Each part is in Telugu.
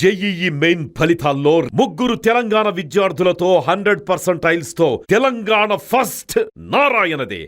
జేఈఈ మెయిన్ ఫలితాల్లో ముగ్గురు తెలంగాణ విద్యార్థులతో 100% తో తెలంగాణ ఫస్ట్ నారాయణదే.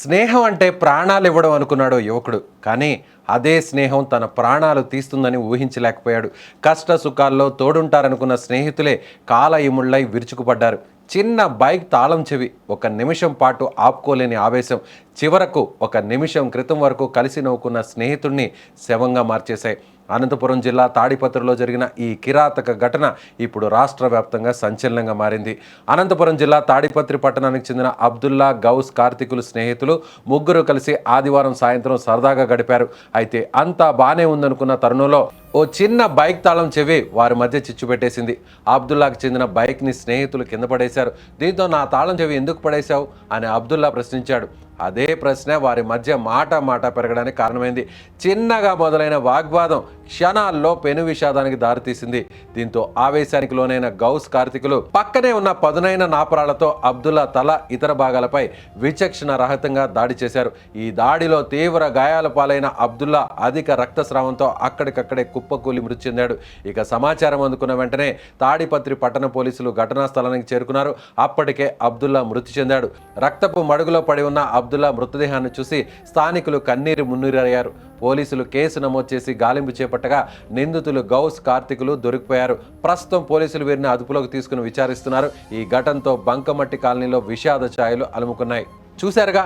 స్నేహం అంటే ప్రాణాలు ఇవ్వడం అనుకున్నాడు యువకుడు. కానీ అదే స్నేహం తన ప్రాణాలు తీస్తుందని ఊహించలేకపోయాడు. కష్ట సుఖాల్లో తోడుంటారనుకున్న స్నేహితులే కాలయముళ్ళై విరుచుకుపడ్డారు. చిన్న బైక్ తాళం చెవి, ఒక నిమిషం పాటు ఆపుకోలేని ఆవేశం, చివరకు ఒక నిమిషం క్రితం వరకు కలిసి నవ్వుకున్న స్నేహితుడిని శవంగా మార్చేశాయి. అనంతపురం జిల్లా తాడిపత్రిలో జరిగిన ఈ కిరాతక ఘటన ఇప్పుడు రాష్ట్ర వ్యాప్తంగా సంచలనంగా మారింది. అనంతపురం జిల్లా తాడిపత్రి పట్టణానికి చెందిన అబ్దుల్లా, గౌస్, కార్తికులు స్నేహితులు ముగ్గురు కలిసి ఆదివారం సాయంత్రం సరదాగా గడిపారు. అయితే అంతా బానే ఉందనుకున్న తరుణంలో ఓ చిన్న బైక్ తాళం చెవి వారి మధ్య చిచ్చు పెట్టేసింది. అబ్దుల్లాకు చెందిన బైక్ని స్నేహితులు కింద పడేశారు. దీంతో నా తాళం చెవి ఎందుకు పడేశావు అని అబ్దుల్లా ప్రశ్నించాడు. అదే ప్రశ్న వారి మధ్య మాట పెరగడానికి కారణమైంది. చిన్నగా మొదలైన వాగ్వాదం క్షణాల్లో పెను విషాదానికి దారితీసింది. దీంతో ఆవేశానికి లోనైన గౌస్, కార్తికులు పక్కనే ఉన్న పదునైన నాపరాలతో అబ్దుల్లా తల, ఇతర భాగాలపై విచక్షణ రహితంగా దాడి చేశారు. ఈ దాడిలో తీవ్ర గాయాల పాలైన అబ్దుల్లా అధిక రక్తస్రావంతో అక్కడికక్కడే కుప్పకూలి మృతి చెందాడు. ఇక సమాచారం అందుకున్న వెంటనే తాడిపత్రి పట్టణ పోలీసులు ఘటనా స్థలానికి చేరుకున్నారు. అప్పటికే అబ్దుల్లా మృతి చెందాడు. రక్తపు మడుగులో పడి ఉన్న అబ్దుల్లా మృతదేహాన్ని చూసి స్థానికులు కన్నీరు మున్నీరయ్యారు. పోలీసులు కేసు నమోదు చేసి గాలింపు చేపట్టగా నిందితులు గౌస్, కార్తికులు దొరికిపోయారు. ప్రస్తుతం పోలీసులు వీరిని అదుపులోకి తీసుకుని విచారిస్తున్నారు. ఈ ఘటనతో బంకమట్టి కాలనీలో విషాద ఛాయలు అలుముకున్నాయి. చూశారుగా,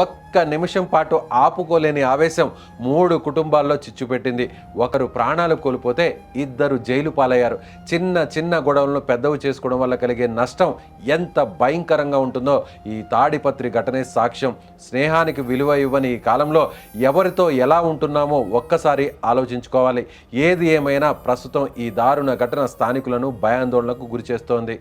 ఒక్క నిమిషం పాటు ఆపుకోలేని ఆవేశం 3 కుటుంబాల్లో చిచ్చుపెట్టింది. ఒకరు ప్రాణాలు కోల్పోతే ఇద్దరు జైలు పాలయ్యారు. చిన్న గొడవలను పెద్దవి చేసుకోవడం వల్ల కలిగే నష్టం ఎంత భయంకరంగా ఉంటుందో ఈ తాడిపత్రి ఘటనే సాక్ష్యం. స్నేహానికి విలువ ఇవ్వని ఈ కాలంలో ఎవరితో ఎలా ఉంటున్నామో ఒక్కసారి ఆలోచించుకోవాలి. ఏది ఏమైనా ప్రస్తుతం ఈ దారుణ ఘటన స్థానికులను భయాందోళనకు గురిచేస్తోంది.